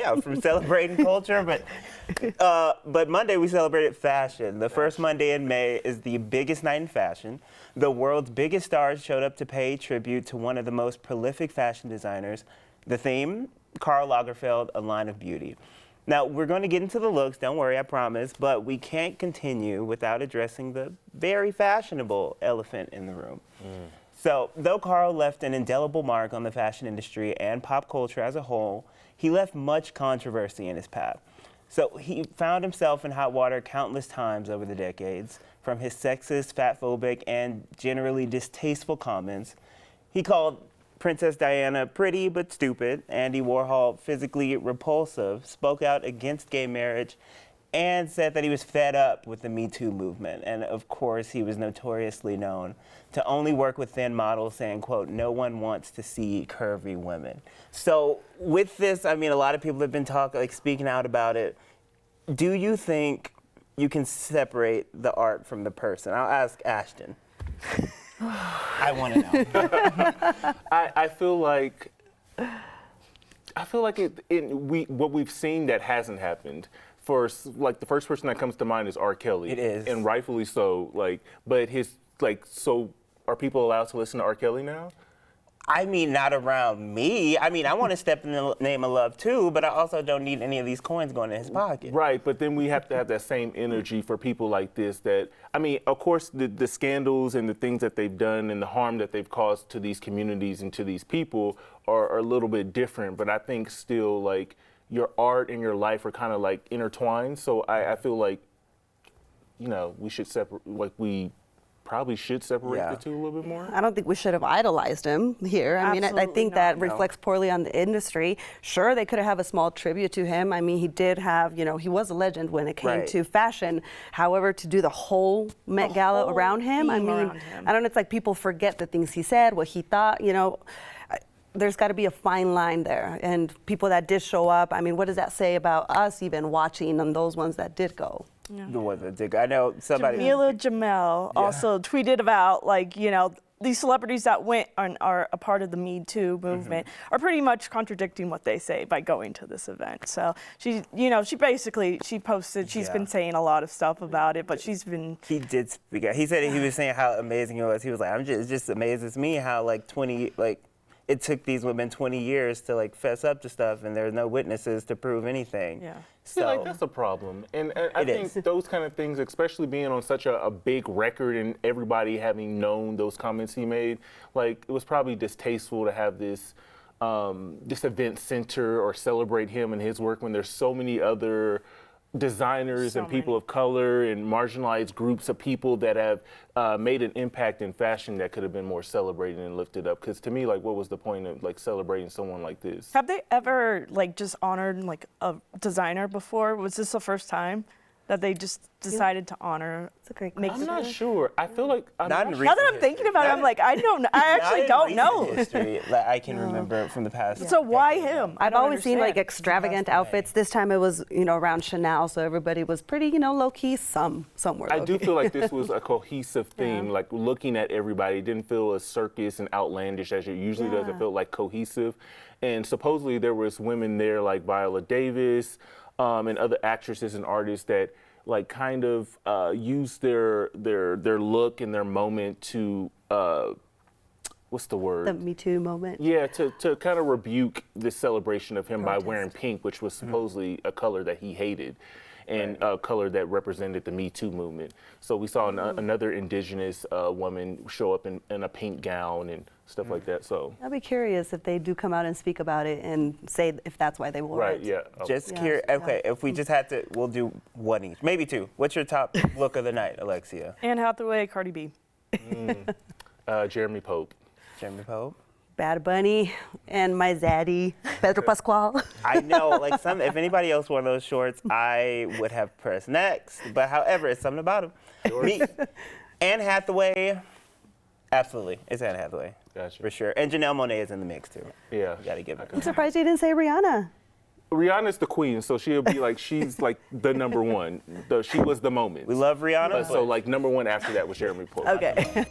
know, from celebrating culture, but Monday we celebrated fashion. The first Monday in May is the biggest night in fashion. The world's biggest stars showed up to pay tribute to one of the most prolific fashion designers. The theme, Karl Lagerfeld, A Line of Beauty. Now, we're going to get into the looks, don't worry, I promise, but we can't continue without addressing the very fashionable elephant in the room. So, though Karl left an indelible mark on the fashion industry and pop culture as a whole, he left much controversy in his path. So, he found himself in hot water countless times over the decades, from his sexist, fatphobic, and generally distasteful comments. He called Princess Diana pretty but stupid, Andy Warhol physically repulsive, spoke out against gay marriage, and said that he was fed up with the Me Too movement. And of course, he was notoriously known to only work with thin models, saying, quote, "No one wants to see curvy women." So with this, I mean, a lot of people have been speaking out about it. Do you think you can separate the art from the person? I'll ask Ashton. I want to know. I feel like what we've seen that hasn't happened. Like the first person that comes to mind is R. Kelly. It is, and rightfully so. So are people allowed to listen to R. Kelly now? I mean, not around me. I mean, I want to step in the name of love too, but I also don't need any of these coins going in his pocket. Right, but then we have to have that same energy for people like this that, I mean, of course, the scandals and the things that they've done and the harm that they've caused to these communities and to these people are a little bit different, but I think still, like, your art and your life are kind of, like, intertwined, so I feel like, you know, we should probably should separate the two a little bit more. I don't think we should have idolized him here. I mean, I think that reflects poorly on the industry. Sure, they could have a small tribute to him. I mean, he did have, you know, he was a legend when it came to fashion. However, to do the whole Met Gala around him, I mean, I don't know, it's like people forget the things he said, what he thought, you know. There's got to be a fine line there. And people that did show up, I mean, what does that say about us even watching and those ones that did go? Yeah. The ones that did. I know somebody. Jamila Jamel also tweeted about, like, you know, these celebrities that went and are a part of the Me Too movement are pretty much contradicting what they say by going to this event. So she, you know, she posted, she's been saying a lot of stuff about it, but she's been. He did speak out. He said he was saying how amazing it was. He was like, it just amazes me how it took these women 20 years to like fess up to stuff, and there's no witnesses to prove anything. Yeah. So like that's a problem, and I think those kind of things, especially being on such a big record and everybody having known those comments he made, like it was probably distasteful to have this event center or celebrate him and his work when there's so many other designers and people of color and marginalized groups of people that have made an impact in fashion that could have been more celebrated and lifted up. Because to me, like, what was the point of like celebrating someone like this? Have they ever like just honored like a designer before? Was this the first time that they just decided to honor? That's a great question. I'm not sure. I feel like now that I'm thinking about it, I'm like, I actually don't know. History that I can remember from the past. So why him? I've always seen like extravagant outfits. This time it was, you know, around Chanel, so everybody was pretty, you know, low key. Some were. I do feel like this was a cohesive theme. Like looking at everybody, it didn't feel as circus and outlandish as it usually does. It felt like cohesive, and supposedly there was women there like Viola Davis. And other actresses and artists that like kind of use their look and their moment to what's the word? The Me Too moment. Yeah, to kind of rebuke this celebration of him by wearing pink, which was supposedly a color that he hated, and a color that represented the Me Too movement. So we saw another indigenous woman show up in a pink gown and stuff like that. So I'll be curious if they do come out and speak about it and say if that's why they wore it. Right, yeah. Just curious. Okay, if we just had to, we'll do one each, maybe two. What's your top look of the night, Alexia? Anne Hathaway, Cardi B. Jeremy Pope. Jeremy Pope. Bad Bunny and my zaddy, Pedro Pascual. I know, like if anybody else wore those shorts, I would have pressed next. But however, it's something about him. Me, Anne Hathaway, absolutely, it's Anne Hathaway. Gotcha. For sure. And Janelle Monáe is in the mix too. Yeah. You gotta give it. I'm surprised you didn't say Rihanna. Rihanna's the queen, so she'll be like, she's like the number one. She was the moment. We love Rihanna. So like number one after that was Jeremy Pope. Okay.